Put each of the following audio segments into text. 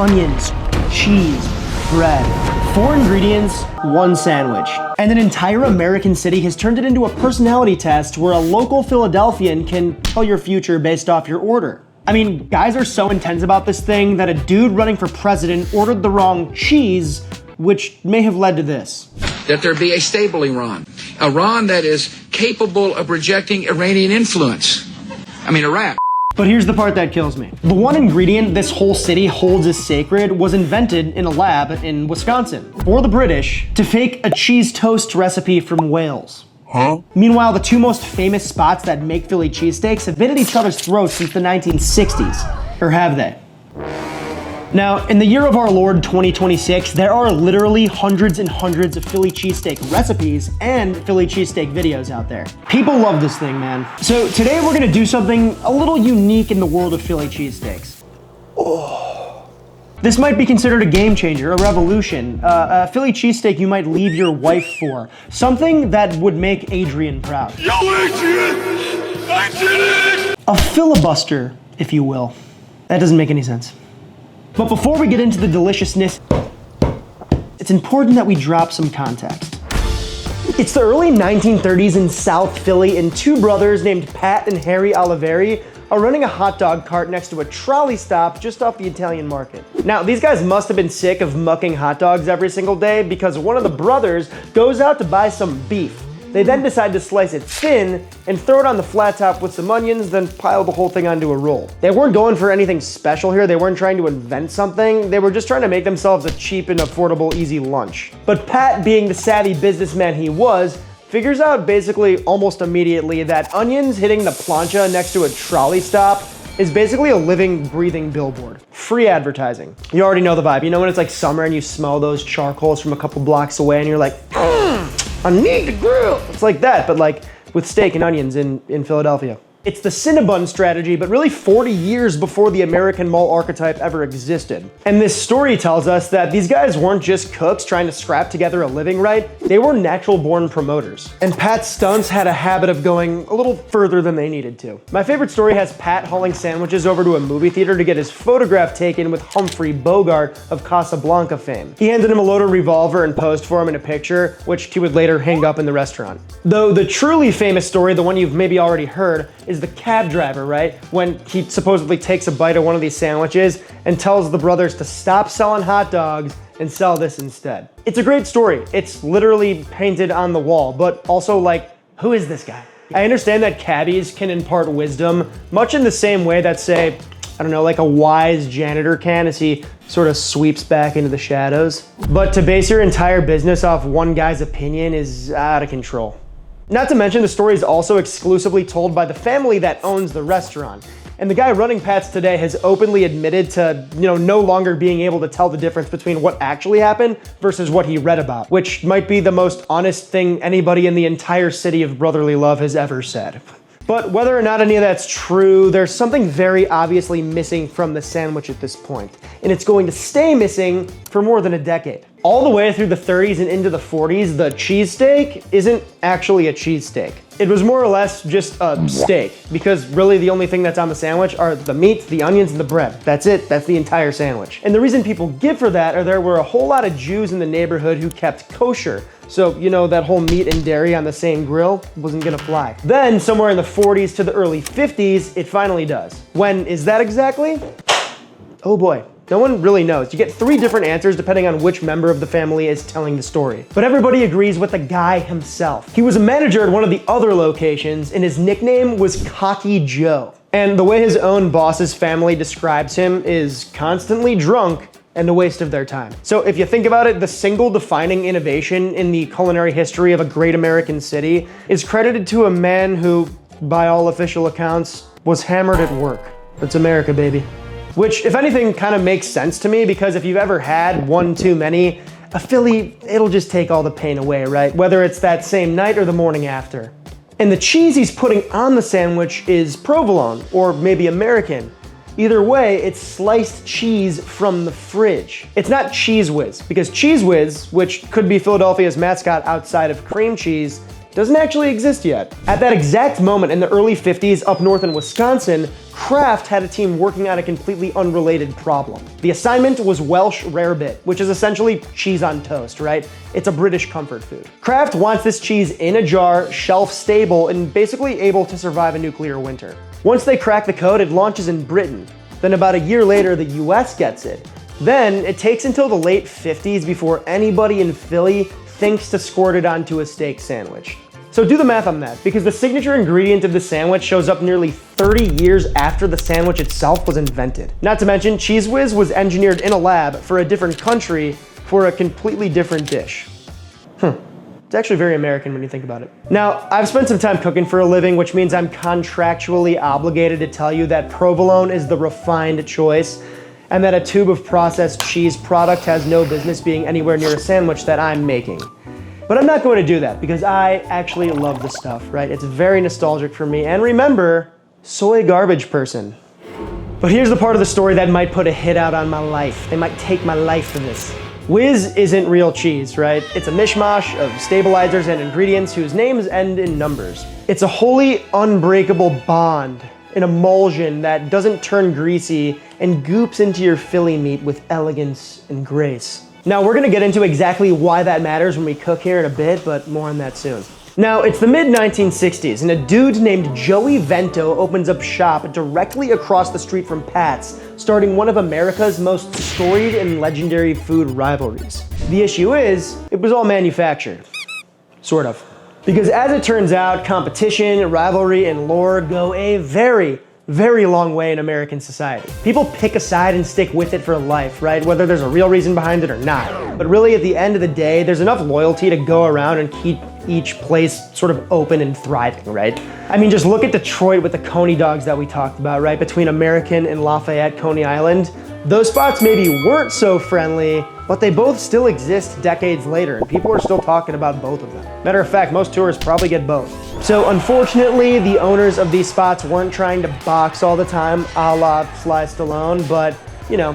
onions, cheese, bread. 4 ingredients, 1 sandwich. And an entire American city has turned it into a personality test where a local Philadelphian can tell your future based off your order. I mean, guys are so intense about this thing that a dude running for president ordered the wrong cheese, which may have led to this. That there be a stable Iran that is capable of rejecting Iranian influence. Iraq. But here's the part that kills me. The one ingredient this whole city holds as sacred was invented in a lab in Wisconsin for the British to fake a cheese toast recipe from Wales. Huh? Meanwhile, the 2 most famous spots that make Philly cheesesteaks have been at each other's throats since the 1960s. Or have they? Now, in the year of our Lord 2026, there are literally hundreds and hundreds of Philly cheesesteak recipes and Philly cheesesteak videos out there. People love this thing, man. So today we're gonna do something a little unique in the world of Philly cheesesteaks. Oh. This might be considered a game changer, a revolution, a Philly cheesesteak you might leave your wife for. Something that would make Adrian proud. Yo, Adrian! I did it! A filibuster, if you will. That doesn't make any sense. But before we get into the deliciousness, it's important that we drop some context. It's the early 1930s in South Philly, and 2 brothers named Pat and Harry Olivieri are running a hot dog cart next to a trolley stop just off the Italian market. Now, these guys must have been sick of mucking hot dogs every single day because one of the brothers goes out to buy some beef. They then decide to slice it thin and throw it on the flat top with some onions, then pile the whole thing onto a roll. They weren't going for anything special here. They weren't trying to invent something. They were just trying to make themselves a cheap and affordable, easy lunch. But Pat, being the savvy businessman he was, figures out basically almost immediately that onions hitting the plancha next to a trolley stop is basically a living, breathing billboard. Free advertising. You already know the vibe. You know when it's like summer and you smell those charcoals from a couple blocks away and you're like, I need to grill. It's like that, but like with steak and onions in Philadelphia. It's the Cinnabon strategy, but really 40 years before the American mall archetype ever existed. And this story tells us that these guys weren't just cooks trying to scrap together a living, right? They were natural-born promoters. And Pat's stunts had a habit of going a little further than they needed to. My favorite story has Pat hauling sandwiches over to a movie theater to get his photograph taken with Humphrey Bogart of Casablanca fame. He handed him a loaded revolver and posed for him in a picture, which he would later hang up in the restaurant. Though the truly famous story, the one you've maybe already heard, is the cab driver, right? When he supposedly takes a bite of one of these sandwiches and tells the brothers to stop selling hot dogs and sell this instead. It's a great story. It's literally painted on the wall, but also like, who is this guy? I understand that cabbies can impart wisdom, much in the same way that, say, I don't know, like a wise janitor can as he sort of sweeps back into the shadows. But to base your entire business off one guy's opinion is out of control. Not to mention, the story is also exclusively told by the family that owns the restaurant. And the guy running Pat's today has openly admitted to, no longer being able to tell the difference between what actually happened versus what he read about, which might be the most honest thing anybody in the entire city of brotherly love has ever said. But whether or not any of that's true, there's something very obviously missing from the sandwich at this point, and it's going to stay missing for more than a decade. All the way through the 30s and into the 40s, the cheesesteak isn't actually a cheesesteak. It was more or less just a steak, because really the only thing that's on the sandwich are the meat, the onions, and the bread. That's it. That's the entire sandwich. And the reason people give for that are there were a whole lot of Jews in the neighborhood who kept kosher. So, that whole meat and dairy on the same grill wasn't gonna fly. Then, somewhere in the 40s to the early 50s, it finally does. When is that exactly? Oh boy. No one really knows. You get 3 different answers depending on which member of the family is telling the story. But everybody agrees with the guy himself. He was a manager at one of the other locations, and his nickname was Cocky Joe. And the way his own boss's family describes him is constantly drunk and a waste of their time. So if you think about it, the single defining innovation in the culinary history of a great American city is credited to a man who, by all official accounts, was hammered at work. That's America, baby. Which, if anything, kind of makes sense to me, because if you've ever had one too many, a Philly, it'll just take all the pain away, right? Whether it's that same night or the morning after. And the cheese he's putting on the sandwich is provolone, or maybe American. Either way, it's sliced cheese from the fridge. It's not Cheez Whiz, because Cheez Whiz, which could be Philadelphia's mascot outside of cream cheese, doesn't actually exist yet. At that exact moment in the early 50s up north in Wisconsin, Kraft had a team working on a completely unrelated problem. The assignment was Welsh rarebit, which is essentially cheese on toast, right? It's a British comfort food. Kraft wants this cheese in a jar, shelf stable, and basically able to survive a nuclear winter. Once they crack the code, it launches in Britain. Then about a year later, the US gets it. Then it takes until the late 50s before anybody in Philly thinks to squirt it onto a steak sandwich. So do the math on that, because the signature ingredient of the sandwich shows up nearly 30 years after the sandwich itself was invented. Not to mention, Cheez Whiz was engineered in a lab for a different country for a completely different dish. It's actually very American when you think about it. Now, I've spent some time cooking for a living, which means I'm contractually obligated to tell you that provolone is the refined choice, and that a tube of processed cheese product has no business being anywhere near a sandwich that I'm making. But I'm not going to do that because I actually love the stuff, right? It's very nostalgic for me. And remember, soy garbage person. But here's the part of the story that might put a hit out on my life. They might take my life for this. Whiz isn't real cheese, right? It's a mishmash of stabilizers and ingredients whose names end in numbers. It's a wholly unbreakable bond, an emulsion that doesn't turn greasy and goops into your Philly meat with elegance and grace. Now, we're gonna get into exactly why that matters when we cook here in a bit, but more on that soon. Now, it's the mid-1960s, and a dude named Joey Vento opens up shop directly across the street from Pat's, starting one of America's most storied and legendary food rivalries. The issue is, it was all manufactured. Sort of. Because as it turns out, competition, rivalry, and lore go a very long way in American society. People pick a side and stick with it for life, right? Whether there's a real reason behind it or not. But really, at the end of the day, there's enough loyalty to go around and keep each place sort of open and thriving, right? I mean, just look at Detroit with the Coney dogs that we talked about, right? Between American and Lafayette, Coney Island. Those spots maybe weren't so friendly, but they both still exist decades later, and people are still talking about both of them. Matter of fact, most tourists probably get both. So unfortunately, the owners of these spots weren't trying to box all the time, a la Sly Stallone, but you know,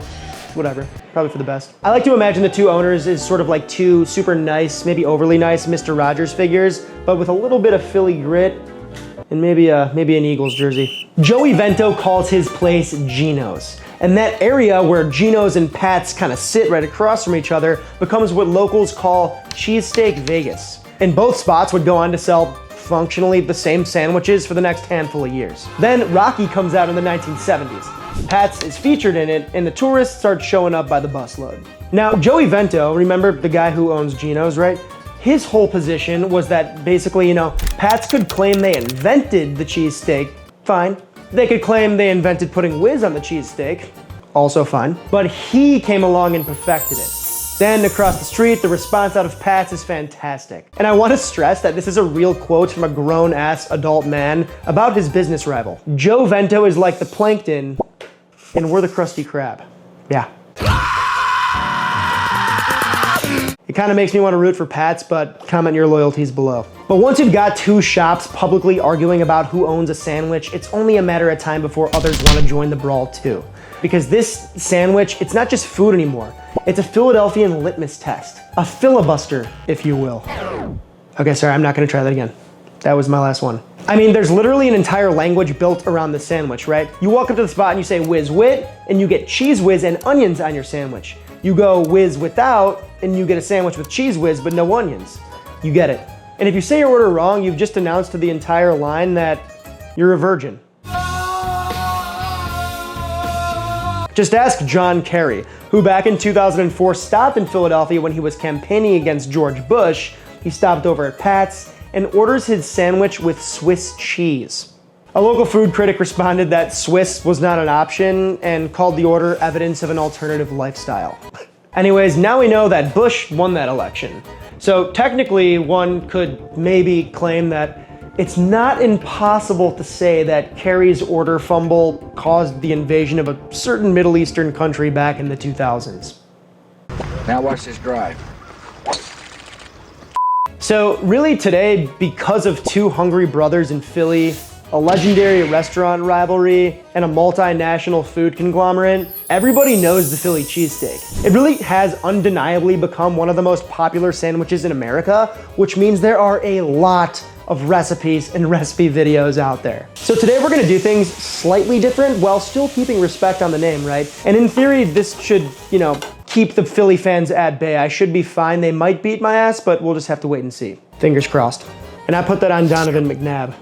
whatever, probably for the best. I like to imagine the two owners as sort of like two super nice, maybe overly nice Mr. Rogers figures, but with a little bit of Philly grit and maybe an Eagles jersey. Joey Vento calls his place Geno's. And that area where Geno's and Pat's kind of sit right across from each other becomes what locals call Cheesesteak Vegas. And both spots would go on to sell functionally the same sandwiches for the next handful of years. Then Rocky comes out in the 1970s. Pat's is featured in it, and the tourists start showing up by the busload. Now, Joey Vento, remember the guy who owns Geno's, right? His whole position was that basically, Pat's could claim they invented the cheesesteak, fine. They could claim they invented putting whiz on the cheesesteak, also fine. But he came along and perfected it. Then across the street, the response out of Pat's is fantastic. And I want to stress that this is a real quote from a grown-ass adult man about his business rival. Joe Vento is like the plankton, and we're the Krusty Krab. Yeah. It kind of makes me want to root for Pat's, but comment your loyalties below. But once you've got two shops publicly arguing about who owns a sandwich, it's only a matter of time before others want to join the brawl too. Because this sandwich, it's not just food anymore. It's a Philadelphian litmus test. A filibuster, if you will. Okay, sorry, I'm not gonna try that again. That was my last one. I mean, there's literally an entire language built around the sandwich, right? You walk up to the spot and you say whiz wit, and you get Cheez Whiz and onions on your sandwich. You go whiz without, and you get a sandwich with Cheez Whiz but no onions. You get it. And if you say your order wrong, you've just announced to the entire line that you're a virgin. Just ask John Kerry, who back in 2004 stopped in Philadelphia when he was campaigning against George Bush. He stopped over at Pat's and orders his sandwich with Swiss cheese. A local food critic responded that Swiss was not an option and called the order evidence of an alternative lifestyle. Anyways, now we know that Bush won that election. So technically, one could maybe claim that it's not impossible to say that Kerry's order fumble caused the invasion of a certain Middle Eastern country back in the 2000s. Now watch this drive. So really today, because of two hungry brothers in Philly, a legendary restaurant rivalry, and a multinational food conglomerate, everybody knows the Philly cheesesteak. It really has undeniably become one of the most popular sandwiches in America, which means there are a lot of recipes and recipe videos out there. So today we're gonna do things slightly different while still keeping respect on the name, right? And in theory, this should, you know, keep the Philly fans at bay. I should be fine. They might beat my ass, but we'll just have to wait and see. Fingers crossed. And I put that on Donovan McNabb.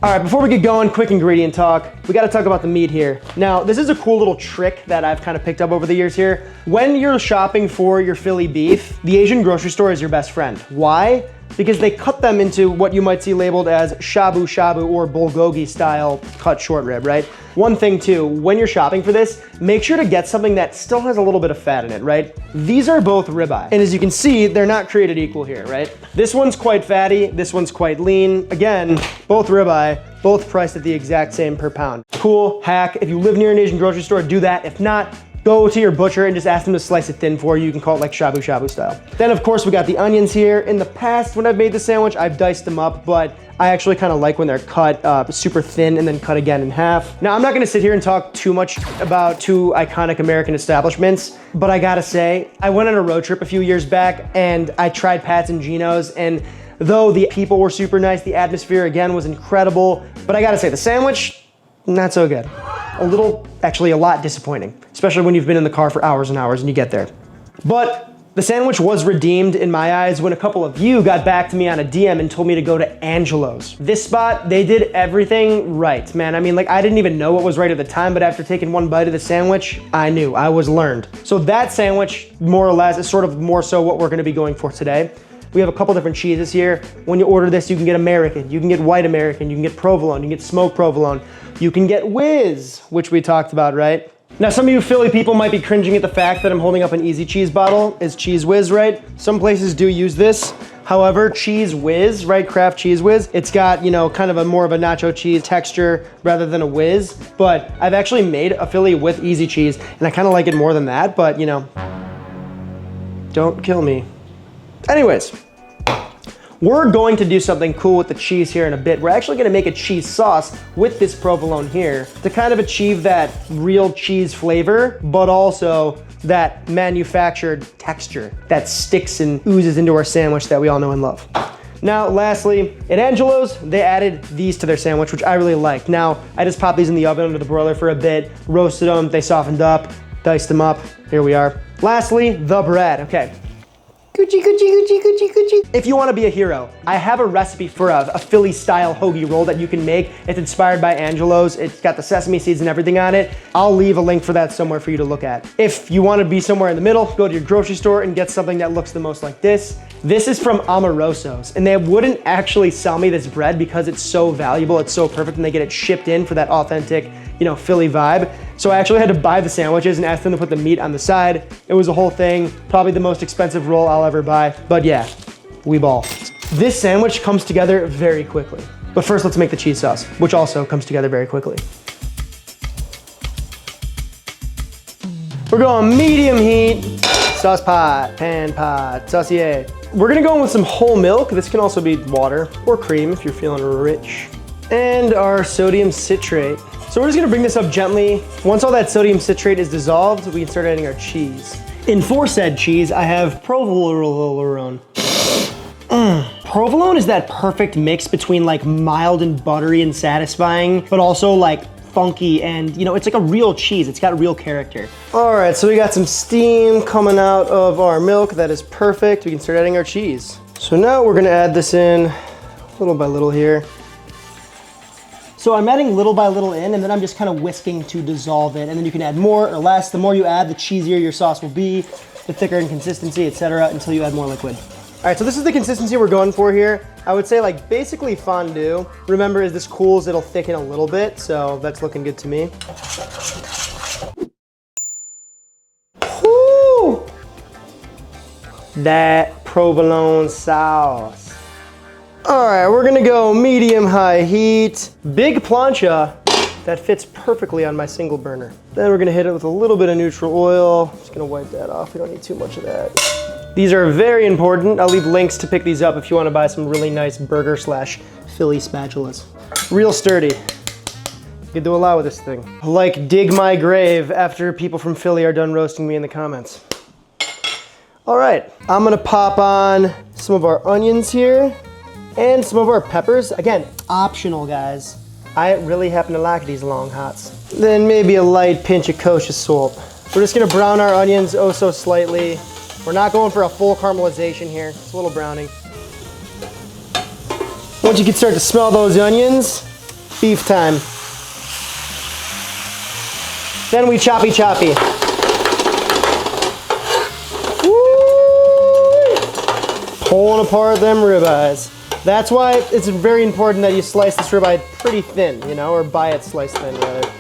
All right, before we get going, quick ingredient talk. We gotta talk about the meat here. Now, this is a cool little trick that I've kind of picked up over the years here. When you're shopping for your Philly beef, the Asian grocery store is your best friend. Why? Because they cut them into what you might see labeled as shabu shabu or bulgogi style cut short rib, right? One thing too, when you're shopping for this, make sure to get something that still has a little bit of fat in it, right? These are both ribeye. And as you can see, they're not created equal here, right? This one's quite fatty, this one's quite lean. Again, both ribeye, both priced at the exact same per pound. Cool hack. If you live near an Asian grocery store, do that. If not, go to your butcher and just ask them to slice it thin for you. You can call it like shabu shabu style. Then of course we got the onions here. In the past, when I've made the sandwich, I've diced them up, but I actually kind of like when they're cut super thin and then cut again in half. Now I'm not gonna sit here and talk too much about two iconic American establishments, but I gotta say, I went on a road trip a few years back and I tried Pat's and Geno's, and though the people were super nice, the atmosphere again was incredible, but I gotta say the sandwich, not so good. Actually a lot disappointing, especially when you've been in the car for hours and hours and you get there. But the sandwich was redeemed in my eyes when a couple of you got back to me on a DM and told me to go to Angelo's. This spot, they did everything right, man. I mean, like, I didn't even know what was right at the time, but after taking one bite of the sandwich, I knew, I was learned. So that sandwich, more or less, is sort of more so what we're gonna be going for today. We have a couple different cheeses here. When you order this, you can get American, you can get white American, you can get provolone, you can get smoked provolone, you can get Whiz, which we talked about, right? Now, some of you Philly people might be cringing at the fact that I'm holding up an Easy Cheese bottle. It's Cheez Whiz, right? Some places do use this. However, Cheez Whiz, right? Kraft Cheez Whiz, it's got, you know, kind of a more of a nacho cheese texture rather than a Whiz. But I've actually made a Philly with Easy Cheese, and I kind of like it more than that, but, you know, don't kill me. Anyways, we're going to do something cool with the cheese here in a bit. We're actually gonna make a cheese sauce with this provolone here to kind of achieve that real cheese flavor, but also that manufactured texture that sticks and oozes into our sandwich that we all know and love. Now, lastly, at Angelo's, they added these to their sandwich, which I really like. Now, I just popped these in the oven under the broiler for a bit, roasted them, they softened up, diced them up, here we are. Lastly, the bread, okay. Gucci, Gucci, Gucci, Gucci, Gucci. If you want to be a hero, I have a recipe for a Philly style hoagie roll that you can make. It's inspired by Angelo's. It's got the sesame seeds and everything on it. I'll leave a link for that somewhere for you to look at. If you want to be somewhere in the middle, go to your grocery store and get something that looks the most like this. This is from Amoroso's, and they wouldn't actually sell me this bread because it's so valuable, it's so perfect, and they get it shipped in for that authentic, you know, Philly vibe. So I actually had to buy the sandwiches and ask them to put the meat on the side. It was a whole thing, probably the most expensive roll I'll ever buy, but yeah, we ball. This sandwich comes together very quickly. But first, let's make the cheese sauce, which also comes together very quickly. We're going medium heat, sauce pot, pan pot, saucier. We're gonna go in with some whole milk. This can also be water or cream if you're feeling rich. And our sodium citrate. So we're just gonna bring this up gently. Once all that sodium citrate is dissolved, we can start adding our cheese. In for said cheese, I have provolone. Provolone is that perfect mix between like mild and buttery and satisfying, but also like funky and, you know, it's like a real cheese. It's got real character. All right, so we got some steam coming out of our milk. That is perfect. We can start adding our cheese. So now we're gonna add this in little by little here. So I'm adding little by little in, and then I'm just kind of whisking to dissolve it. And then you can add more or less. The more you add, the cheesier your sauce will be, the thicker in consistency, etc., until you add more liquid. All right, so this is the consistency we're going for here. I would say like basically fondue. Remember, as this cools, it'll thicken a little bit, so that's looking good to me. Woo! That provolone sauce. All right, we're gonna go medium-high heat. Big plancha that fits perfectly on my single burner. Then we're gonna hit it with a little bit of neutral oil. Just gonna wipe that off. We don't need too much of that. These are very important. I'll leave links to pick these up if you wanna buy some really nice burger / Philly spatulas. Real sturdy. You can do a lot with this thing. Like dig my grave after people from Philly are done roasting me in the comments. All right, I'm gonna pop on some of our onions here. And some of our peppers. Again, optional, guys. I really happen to like these long hots. Then maybe a light pinch of kosher salt. We're just gonna brown our onions oh so slightly. We're not going for a full caramelization here, it's a little browning. Once you can start to smell those onions, beef time. Then we choppy. Woo! Pulling apart them ribeyes. That's why it's very important that you slice this ribeye pretty thin, you know, or buy it sliced thin rather.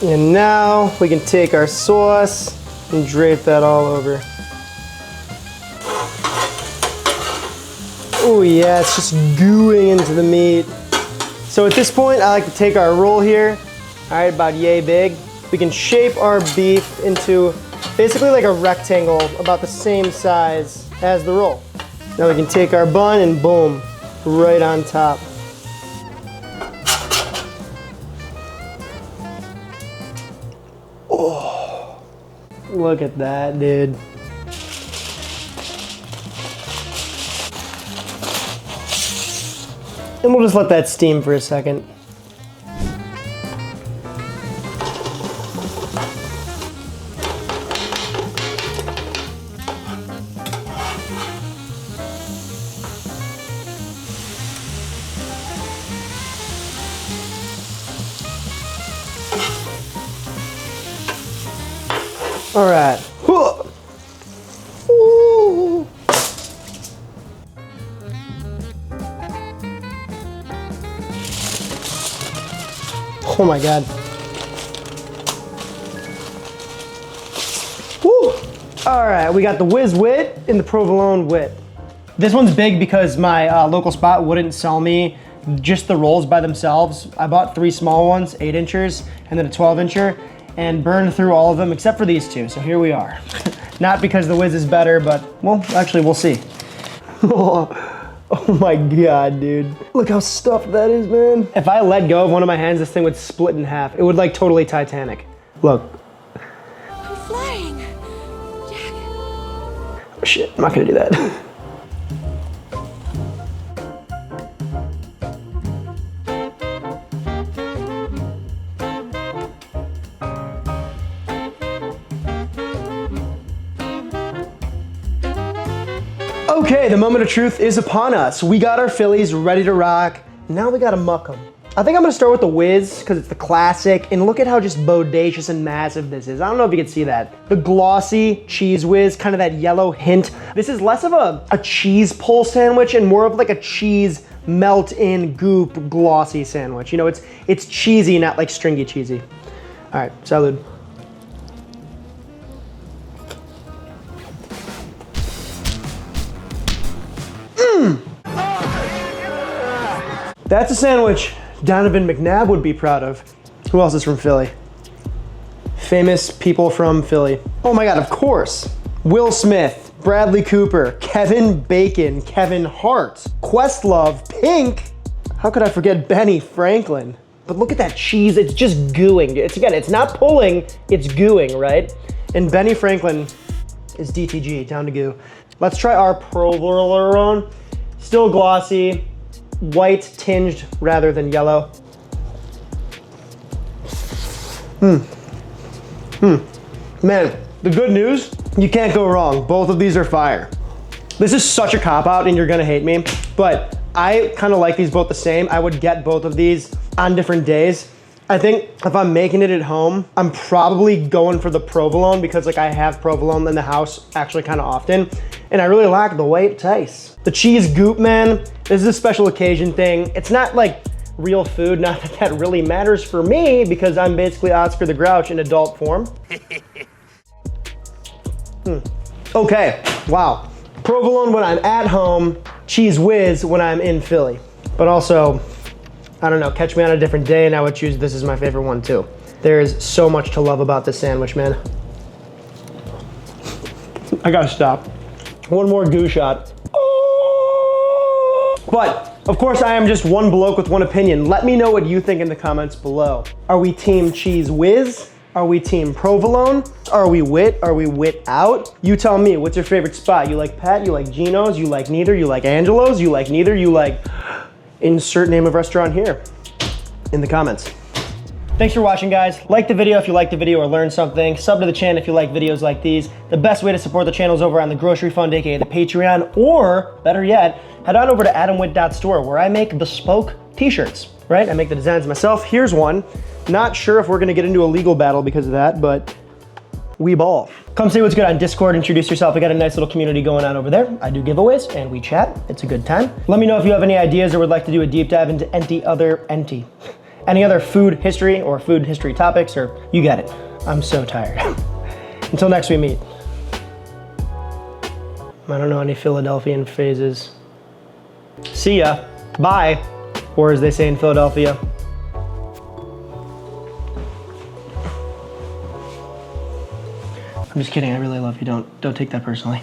And now we can take our sauce and drape that all over. Oh yeah, it's just gooing into the meat. So at this point, I like to take our roll here, all right, about yay big. We can shape our beef into basically like a rectangle about the same size as the roll. Now we can take our bun and boom, right on top. Oh, look at that, dude. And we'll just let that steam for a second. All right. Ooh. Oh my God. Woo. All right, we got the Whiz Witt and the Provolone Witt. This one's big because my local spot wouldn't sell me just the rolls by themselves. I bought 3 small ones, 8 inchers, and then a 12 incher, and burned through all of them except for these 2, so here we are. Not because the Whiz is better, but, well, actually, we'll see. Oh my God, dude. Look how stuffed that is, man. If I let go of one of my hands, this thing would split in half. It would like totally Titanic. Look. I'm flying. Jack. Oh shit, I'm not gonna do that. Okay, the moment of truth is upon us. We got our Phillies ready to rock. Now we gotta muck them. I think I'm gonna start with the Whiz because it's the classic, and look at how just bodacious and massive this is. I don't know if you can see that. The glossy Cheez Whiz, kind of that yellow hint. This is less of a cheese pull sandwich and more of like a cheese melt-in goop glossy sandwich. You know, it's cheesy, not like stringy cheesy. All right, salud. That's a sandwich Donovan McNabb would be proud of. Who else is from Philly? Famous people from Philly. Oh my God, of course. Will Smith, Bradley Cooper, Kevin Bacon, Kevin Hart, Questlove, Pink. How could I forget Benny Franklin? But look at that cheese, it's just gooing. It's not pulling, it's gooing, right? And Benny Franklin is DTG, down to goo. Let's try our provolone. Still glossy, white tinged rather than yellow. Man, the good news, you can't go wrong. Both of these are fire. This is such a cop-out and you're gonna hate me, but I kind of like these both the same. I would get both of these on different days. I think if I'm making it at home, I'm probably going for the provolone because like I have provolone in the house actually kind of often. And I really like the way it tastes. The cheese goop, man, this is a special occasion thing. It's not like real food, not that that really matters for me because I'm basically Oscar the Grouch in adult form. Okay, wow. Provolone when I'm at home, Cheez Whiz when I'm in Philly. But also, I don't know, catch me on a different day and I would choose this as my favorite one too. There's so much to love about this sandwich, man. I gotta stop. One more goo shot. Oh! But, of course, I am just one bloke with one opinion. Let me know what you think in the comments below. Are we team Cheez Whiz Are we team provolone? Are we Witt? Are we Witt out? You tell me, what's your favorite spot? You like Pat? You like Geno's? You like neither? You like Angelo's? You like neither? You like insert name of restaurant here in the comments. Thanks for watching, guys. Like the video if you liked the video or learned something. Sub to the channel if you like videos like these. The best way to support the channel is over on the Grocery Fund, aka the Patreon, or better yet, head on over to adamwitt.store where I make bespoke t-shirts, right? I make the designs myself. Here's one. Not sure if we're gonna get into a legal battle because of that, but we ball. Come see what's good on Discord, introduce yourself. We got a nice little community going on over there. I do giveaways and we chat. It's a good time. Let me know if you have any ideas or would like to do a deep dive into any other food history or food history topics, or you get it. I'm so tired. Until next we meet. I don't know any Philadelphian phrases. See ya, bye, or as they say in Philadelphia. I'm just kidding, I really love you. Don't take that personally.